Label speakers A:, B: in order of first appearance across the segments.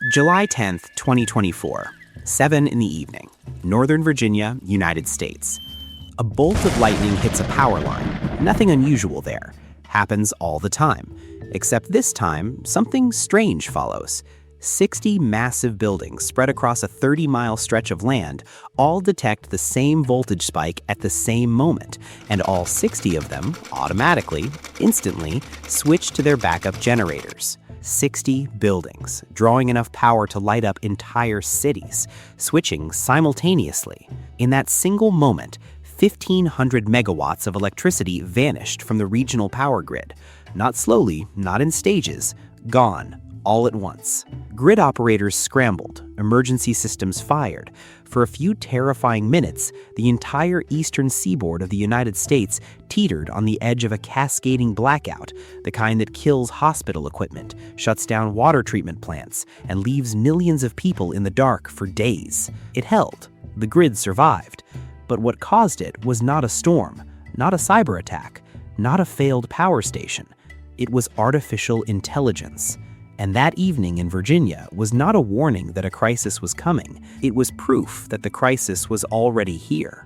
A: July 10th, 2024, 7 in the evening, Northern Virginia, United States. A bolt of lightning hits a power line. Nothing unusual there. Happens all the time. Except this time, something strange follows. 60 massive buildings spread across a 30-mile stretch of land all detect the same voltage spike at the same moment, and all 60 of them automatically, instantly, switch to their backup generators. 60 buildings, drawing enough power to light up entire cities, switching simultaneously. In that single moment, 1,500 megawatts of electricity vanished from the regional power grid. Not slowly, not in stages, gone, all at once. Grid operators scrambled, emergency systems fired. For a few terrifying minutes, the entire eastern seaboard of the United States teetered on the edge of a cascading blackout, the kind that kills hospital equipment, shuts down water treatment plants, and leaves millions of people in the dark for days. It held. The grid survived. But what caused it was not a storm, not a cyber attack, not a failed power station. It was artificial intelligence. And that evening in Virginia was not a warning that a crisis was coming. It was proof that the crisis was already here.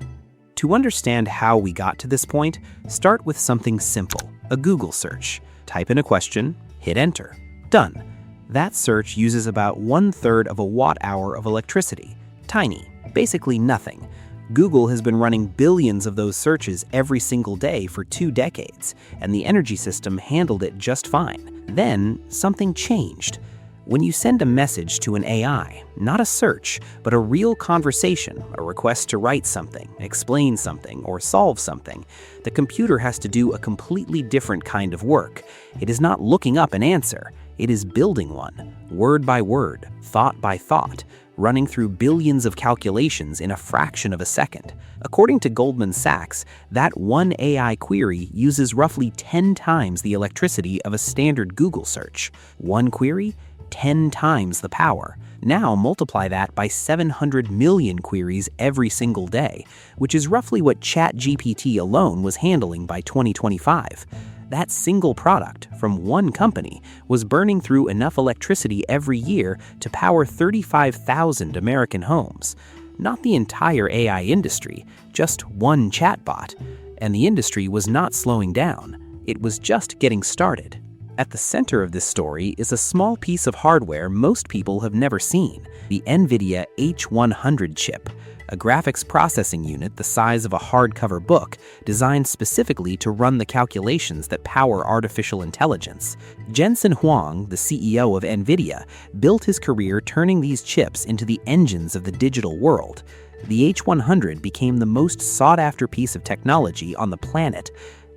A: To understand how we got to this point, start with something simple, a Google search. Type in a question, hit enter. Done. That search uses about 1/3 of a watt-hour of electricity. Tiny, basically nothing. Google has been running billions of those searches every single day for 2 decades, and the energy system handled it just fine. Then, something changed. When you send a message to an AI, not a search, but a real conversation, a request to write something, explain something, or solve something, the computer has to do a completely different kind of work. It is not looking up an answer, it is building one, word by word, thought by thought, running through billions of calculations in a fraction of a second. According to Goldman Sachs, that one AI query uses roughly 10 times the electricity of a standard Google search. One query, 10 times the power. Now multiply that by 700 million queries every single day, which is roughly what ChatGPT alone was handling by 2025. That single product from one company was burning through enough electricity every year to power 35,000 American homes. Not the entire AI industry, just one chatbot. And the industry was not slowing down. It was just getting started. At the center of this story is a small piece of hardware most people have never seen, the NVIDIA H100 chip, a graphics processing unit the size of a hardcover book designed specifically to run the calculations that power artificial intelligence. Jensen Huang, the CEO of NVIDIA, built his career turning these chips into the engines of the digital world. The H100 became the most sought-after piece of technology on the planet.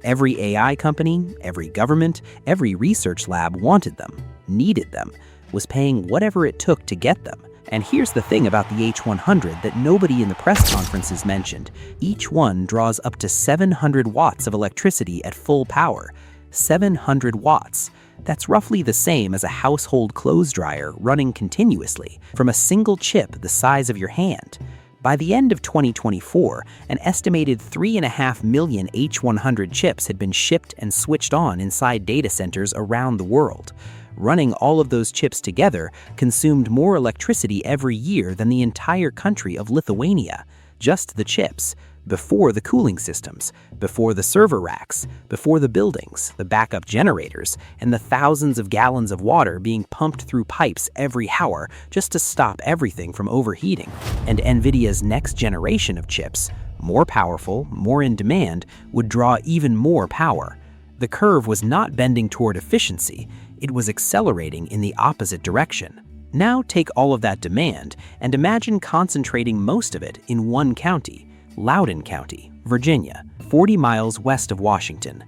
A: Every AI company, every government, every research lab wanted them, needed them, was paying whatever it took to get them. And here's the thing about the H100 that nobody in the press conferences mentioned. Each one draws up to 700 watts of electricity at full power. 700 watts. That's roughly the same as a household clothes dryer running continuously from a single chip the size of your hand. By the end of 2024, an estimated 3.5 million H100 chips had been shipped and switched on inside data centers around the world. Running all of those chips together consumed more electricity every year than the entire country of Lithuania. Just the chips, before the cooling systems, before the server racks, before the buildings, the backup generators, and the thousands of gallons of water being pumped through pipes every hour just to stop everything from overheating. And NVIDIA's next generation of chips, more powerful, more in demand, would draw even more power. The curve was not bending toward efficiency, it was accelerating in the opposite direction. Now take all of that demand and imagine concentrating most of it in one county, Loudoun County, Virginia, 40 miles west of Washington.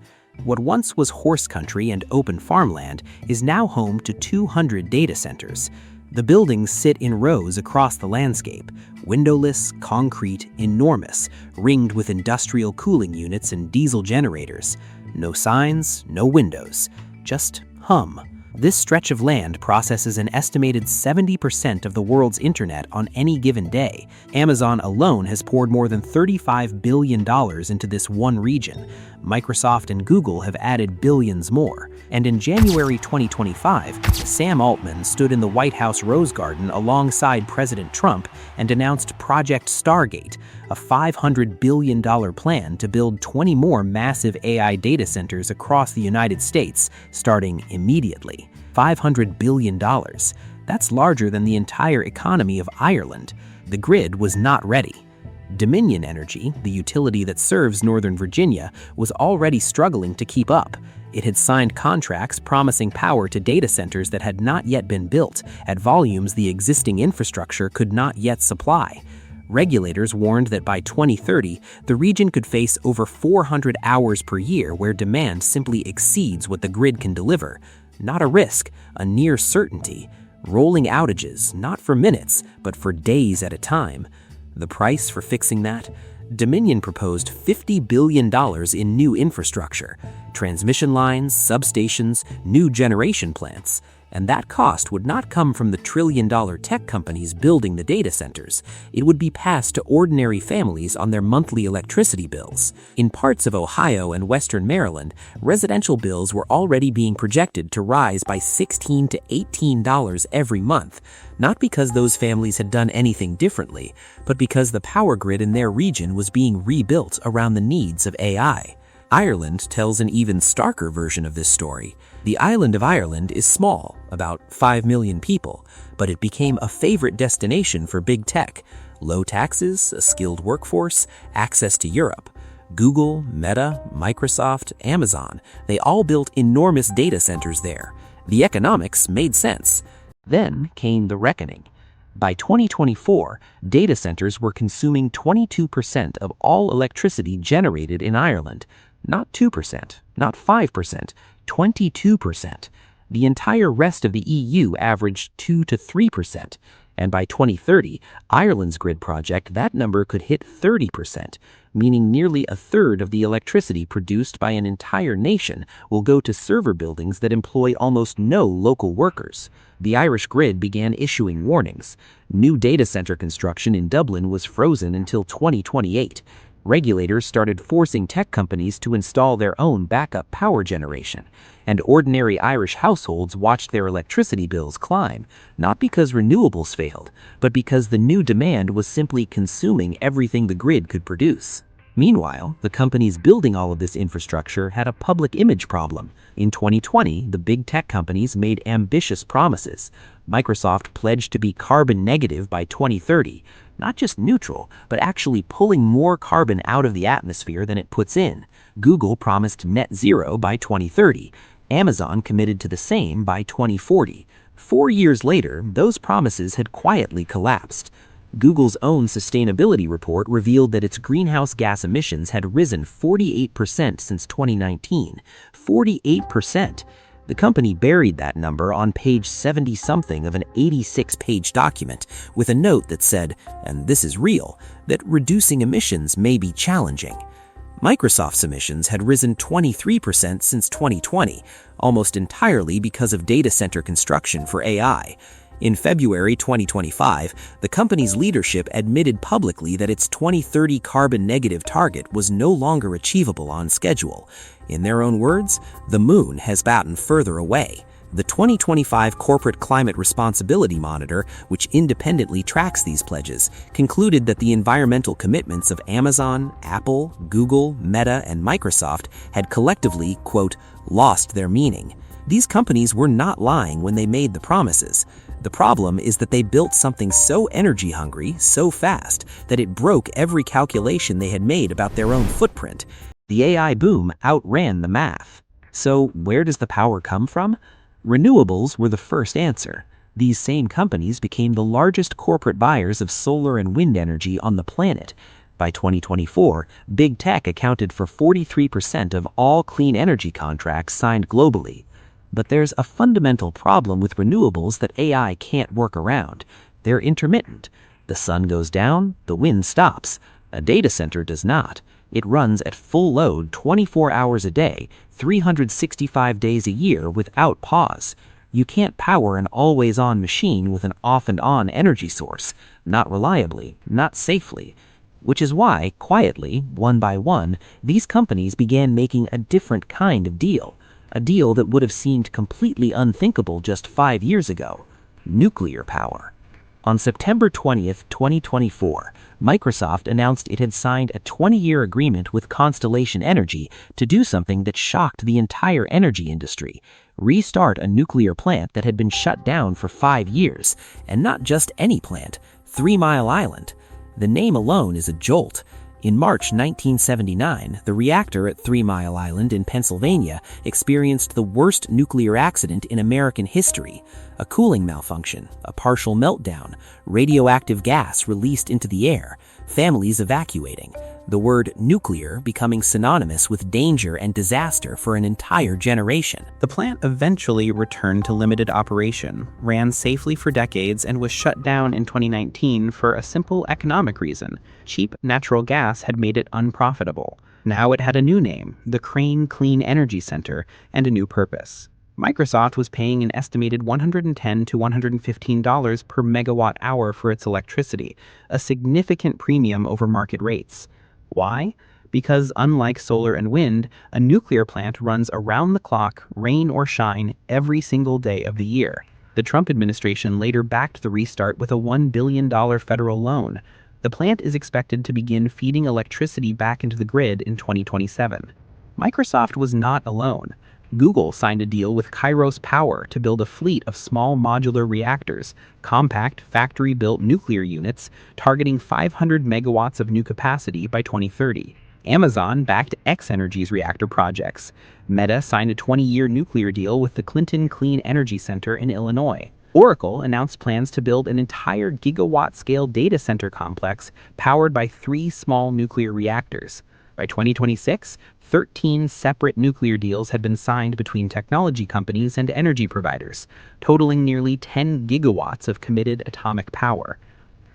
A: What once was horse country and open farmland is now home to 200 data centers. The buildings sit in rows across the landscape, windowless, concrete, enormous, ringed with industrial cooling units and diesel generators. No signs, no windows, just hum. This stretch of land processes an estimated 70% of the world's internet on any given day. Amazon alone has poured more than $35 billion into this one region. Microsoft and Google have added billions more. And in January 2025, Sam Altman stood in the White House Rose Garden alongside President Trump and announced Project Stargate, a $500 billion plan to build 20 more massive AI data centers across the United States, starting immediately. $500 billion. That's larger than the entire economy of Ireland. The grid was not ready. Dominion Energy, the utility that serves Northern Virginia, was already struggling to keep up. It had signed contracts promising power to data centers that had not yet been built, at volumes the existing infrastructure could not yet supply. Regulators warned that by 2030, the region could face over 400 hours per year where demand simply exceeds what the grid can deliver. Not a risk, a near certainty. Rolling outages, not for minutes, but for days at a time. The price for fixing that? Dominion proposed $50 billion in new infrastructure, transmission lines, substations, new generation plants. And that cost would not come from the trillion-dollar tech companies building the data centers. It would be passed to ordinary families on their monthly electricity bills. In parts of Ohio and western Maryland, residential bills were already being projected to rise by $16 to $18 every month, not because those families had done anything differently, but because the power grid in their region was being rebuilt around the needs of AI. Ireland tells an even starker version of this story. The island of Ireland is small, about 5 million people, but it became a favorite destination for big tech. Low taxes, a skilled workforce, access to Europe. Google, Meta, Microsoft, Amazon, they all built enormous data centers there. The economics made sense. Then came the reckoning. By 2024, data centers were consuming 22% of all electricity generated in Ireland. Not 2%, not 5%, 22%. The entire rest of the EU averaged 2 to 3%. And by 2030, Ireland's grid project, that number could hit 30%, meaning nearly a third of the electricity produced by an entire nation will go to server buildings that employ almost no local workers. The Irish grid began issuing warnings. New data center construction in Dublin was frozen until 2028. Regulators started forcing tech companies to install their own backup power generation, and ordinary Irish households watched their electricity bills climb, not because renewables failed, but because the new demand was simply consuming everything the grid could produce. Meanwhile, the companies building all of this infrastructure had a public image problem. In 2020, the big tech companies made ambitious promises. Microsoft pledged to be carbon negative by 2030, not just neutral, but actually pulling more carbon out of the atmosphere than it puts in. Google promised net zero by 2030. Amazon committed to the same by 2040. 4 years later, those promises had quietly collapsed. Google's own sustainability report revealed that its greenhouse gas emissions had risen 48% since 2019. 48%! The company buried that number on page 70-something of an 86-page document with a note that said, and this is real, that reducing emissions may be challenging. Microsoft's emissions had risen 23% since 2020, almost entirely because of data center construction for AI. In February 2025, the company's leadership admitted publicly that its 2030 carbon negative target was no longer achievable on schedule. In their own words, the moon has gotten further away. The 2025 Corporate Climate Responsibility Monitor, which independently tracks these pledges, concluded that the environmental commitments of Amazon, Apple, Google, Meta, and Microsoft had collectively, quote, lost their meaning. These companies were not lying when they made the promises. The problem is that they built something so energy hungry, so fast, that it broke every calculation they had made about their own footprint. The AI boom outran the math. So where does the power come from? Renewables were the first answer. These same companies became the largest corporate buyers of solar and wind energy on the planet. By 2024, big tech accounted for 43% of all clean energy contracts signed globally. But there's a fundamental problem with renewables that AI can't work around. They're intermittent. The sun goes down, the wind stops. A data center does not. It runs at full load 24 hours a day, 365 days a year without pause. You can't power an always-on machine with an off-and-on energy source. Not reliably, not safely.
B: Which is why, quietly, one by one, these companies began making a different kind of deal. A deal that would have seemed completely unthinkable just 5 years ago. Nuclear power. On September 20th, 2024, Microsoft announced it had signed a 20-year agreement with Constellation Energy to do something that shocked the entire energy industry: restart a nuclear plant that had been shut down for 5 years. And not just any plant, 3 Mile Island. The name alone is a jolt. In March 1979, the reactor at 3 Mile Island in Pennsylvania experienced the worst nuclear accident in American history. A cooling malfunction, a partial meltdown, radioactive gas released into the air, families evacuating. The word nuclear becoming synonymous with danger and disaster for an entire generation.
A: The plant eventually returned to limited operation, ran safely for decades, and was shut down in 2019 for a simple economic reason. Cheap natural gas had made it unprofitable. Now it had a new name, the Crane Clean Energy Center, and a new purpose. Microsoft was paying an estimated $110 to $115 per megawatt hour for its electricity, a significant premium over market rates. Why? Because unlike solar and wind, a nuclear plant runs around the clock, rain or shine, every single day of the year. The Trump administration later backed the restart with a $1 billion federal loan. The plant is expected to begin feeding electricity back into the grid in 2027. Microsoft was not alone. Google signed a deal with Kairos Power to build a fleet of small modular reactors, compact factory-built nuclear units targeting 500 megawatts of new capacity by 2030. Amazon backed X-Energy's reactor projects. Meta signed a 20-year nuclear deal with the Clinton Clean Energy Center in Illinois. Oracle announced plans to build an entire gigawatt-scale data center complex powered by 3 small nuclear reactors. By 2026, 13 separate nuclear deals had been signed between technology companies and energy providers, totaling nearly 10 gigawatts of committed atomic power.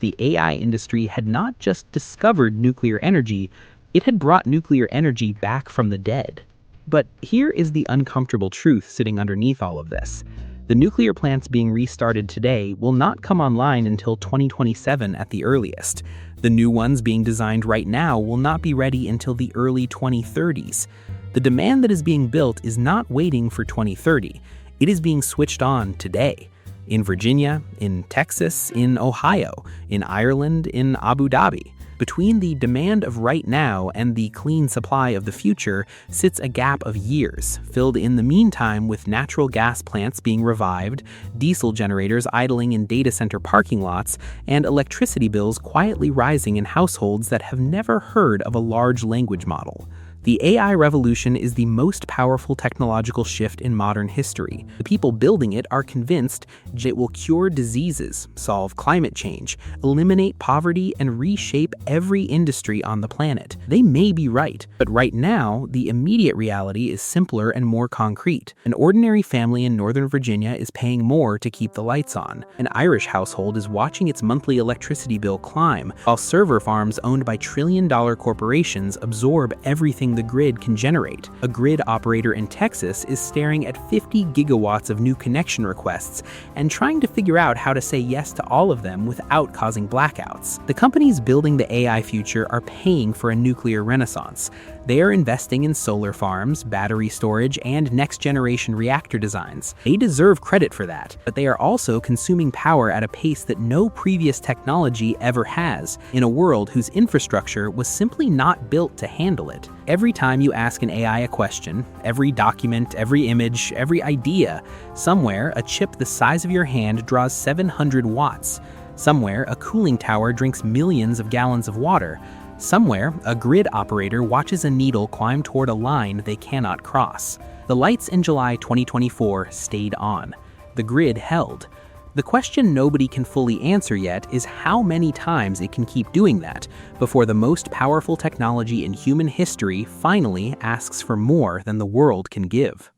A: The AI industry had not just discovered nuclear energy, it had brought nuclear energy back from the dead. But here is the uncomfortable truth sitting underneath all of this. The nuclear plants being restarted today will not come online until 2027 at the earliest. The new ones being designed right now will not be ready until the early 2030s. The demand that is being built is not waiting for 2030. It is being switched on today. In Virginia, in Texas, in Ohio, in Ireland, in Abu Dhabi. Between the demand of right now and the clean supply of the future sits a gap of years, filled in the meantime with natural gas plants being revived, diesel generators idling in data center parking lots, and electricity bills quietly rising in households that have never heard of a large language model. The AI revolution is the most powerful technological shift in modern history. The people building it are convinced it will cure diseases, solve climate change, eliminate poverty, and reshape every industry on the planet. They may be right, but right now, the immediate reality is simpler and more concrete. An ordinary family in Northern Virginia is paying more to keep the lights on. An Irish household is watching its monthly electricity bill climb, while server farms owned by trillion-dollar corporations absorb everything the grid can generate. A grid operator in Texas is staring at 50 gigawatts of new connection requests and trying to figure out how to say yes to all of them without causing blackouts. The companies building the AI future are paying for a nuclear renaissance. They are investing in solar farms, battery storage, and next-generation reactor designs. They deserve credit for that, but they are also consuming power at a pace that no previous technology ever has, in a world whose infrastructure was simply not built to handle it. Every time you ask an AI a question, every document, every image, every idea, somewhere a chip the size of your hand draws 700 watts. Somewhere a cooling tower drinks millions of gallons of water. Somewhere, a grid operator watches a needle climb toward a line they cannot cross. The lights in July 2024 stayed on. The grid held. The question nobody can fully answer yet is how many times it can keep doing that before the most powerful technology in human history finally asks for more than the world can give.